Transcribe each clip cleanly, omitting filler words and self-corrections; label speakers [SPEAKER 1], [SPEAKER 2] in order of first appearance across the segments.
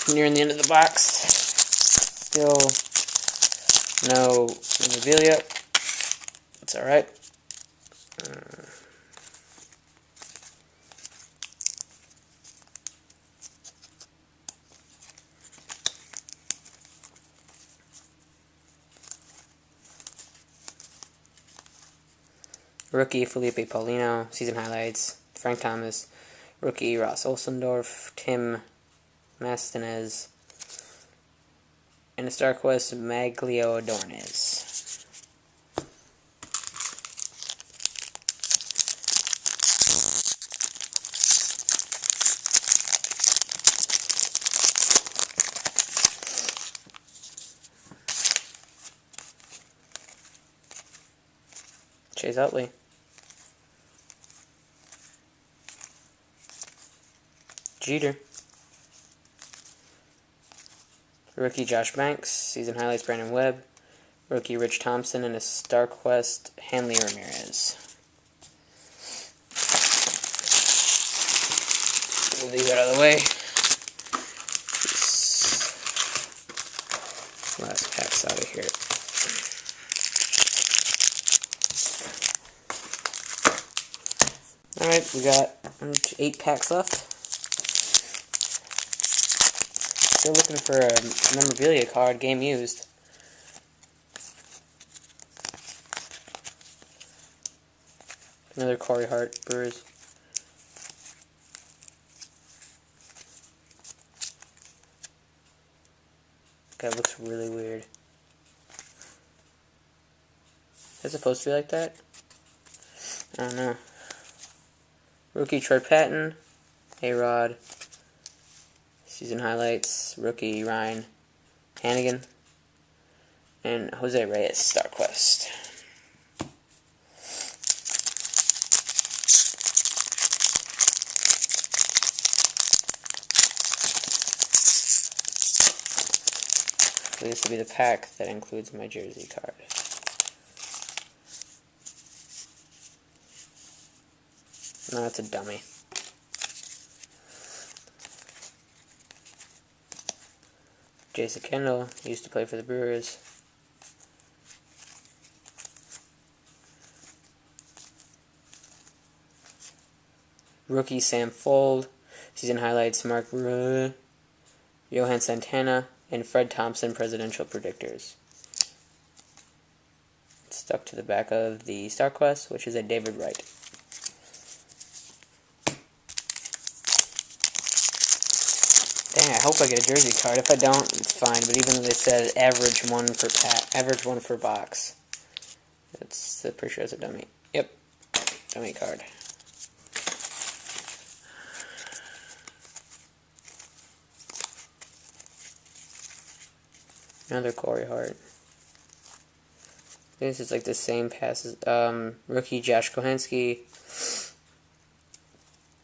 [SPEAKER 1] Nearing the end of the box. Still no memorabilia. It's alright. Rookie Felipe Paulino, season highlights. Frank Thomas. Rookie Ross Olsendorf, Tim Mastinez, and a StarQuest Maglio Adornes. Chase Utley. Jeter. Rookie Josh Banks, season highlights Brandon Webb, rookie Rich Thompson, and a StarQuest Hanley Ramirez. Move these out of the way. These last packs out of here. Alright, we got 8 packs left. Still looking for a memorabilia card, game used. Another Corey Hart, Brewers. That looks really weird. Is it supposed to be like that? I don't know. Rookie Troy Patton, A-Rod. Season highlights, rookie Ryan Hannigan, and Jose Reyes, StarQuest. So this will be the pack that includes my jersey card. No, it's a dummy. Jason Kendall used to play for the Brewers. Rookie Sam Fold, season highlights Mark Johan Santana, and Fred Thompson presidential predictors. It's stuck to the back of the StarQuest, which is a David Wright. Dang, I hope I get a jersey card. If I don't, it's fine. But even though they said average one per pack, average one per box, that's pretty sure it's a dummy. Yep, dummy card. Another Corey Hart. This is like the same passes. Rookie Josh Kohansky,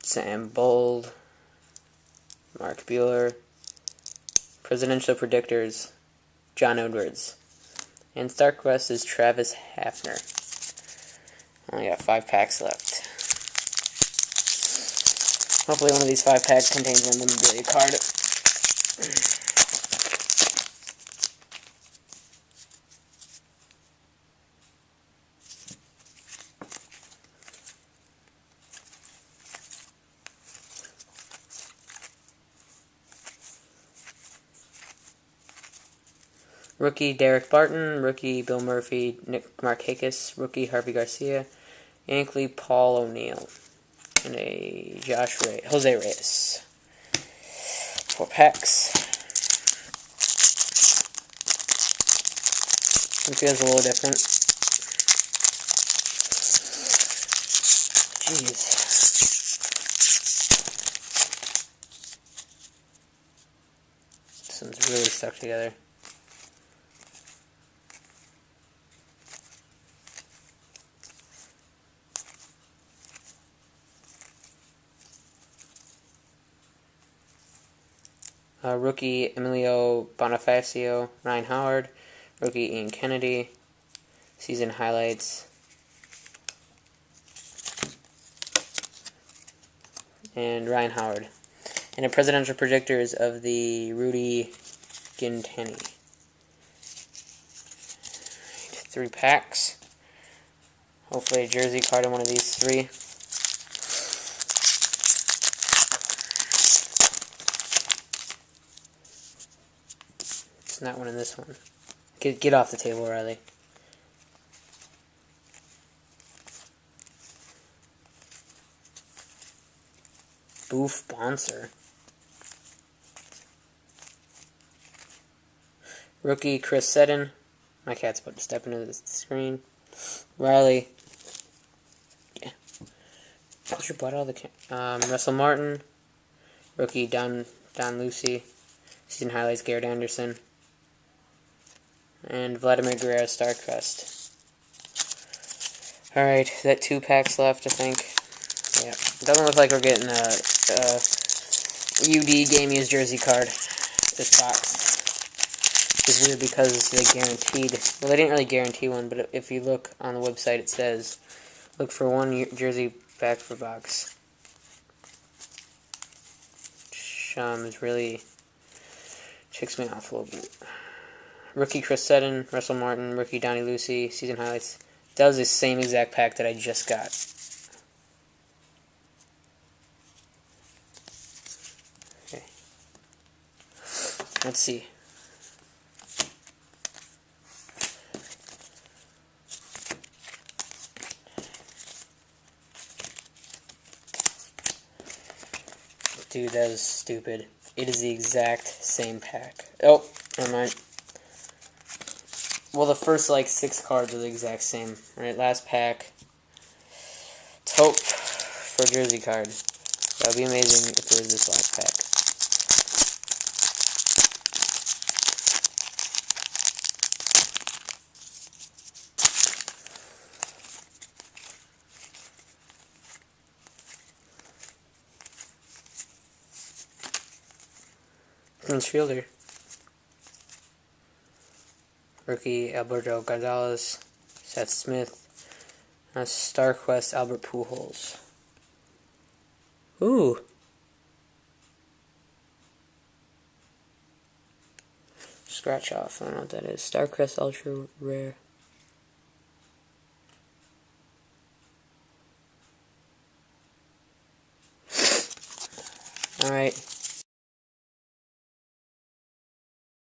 [SPEAKER 1] Sam Bold, Mark Bueller, presidential predictors, John Edwards, and StarQuest is Travis Hafner. Only got 5 packs left. Hopefully one of these 5 packs contains a memorabilia card. Rookie Derek Barton, rookie Bill Murphy, Nick Markakis, rookie Harvey Garcia, Yankley Paul O'Neill, and a Jose Reyes. 4 packs. It feels a little different. Jeez. This one's really stuck together. Rookie Emilio Bonifacio, Ryan Howard, rookie Ian Kennedy, season highlights, and Ryan Howard. And a presidential predictors of the Rudy Gintani. 3 packs. Hopefully a jersey card in one of these 3. It's not one in this one. Get off the table, Riley. Boof Bonser. Rookie Chris Seddon. My cat's about to step into the screen. Riley. Yeah. Put your butt out of the Russell Martin. Rookie Don Lucy. Season highlights Garrett Anderson. And Vladimir Guerrero Starcrest. Alright, that 2 packs left, I think. Yeah. It doesn't look like we're getting a UD Game Used jersey card. This box. It's weird because they guaranteed... Well, they didn't really guarantee one, but if you look on the website, it says, look for 1 jersey back for box. Which really ticks me off a little bit. Rookie Chris Seddon, Russell Martin, Rookie Donnie Lucy, season highlights. That was the same exact pack that I just got. Okay. Let's see. Dude, that is stupid. It is the exact same pack. Oh, never mind. Well, the first, 6 cards are the exact same. Right, last pack. Taupe for a jersey card. That would be amazing if it was this last pack. Prince Fielder. Rookie Alberto Gonzalez, Seth Smith, StarQuest Albert Pujols. Ooh. Scratch off, I don't know what that is. StarQuest Ultra Rare. Alright.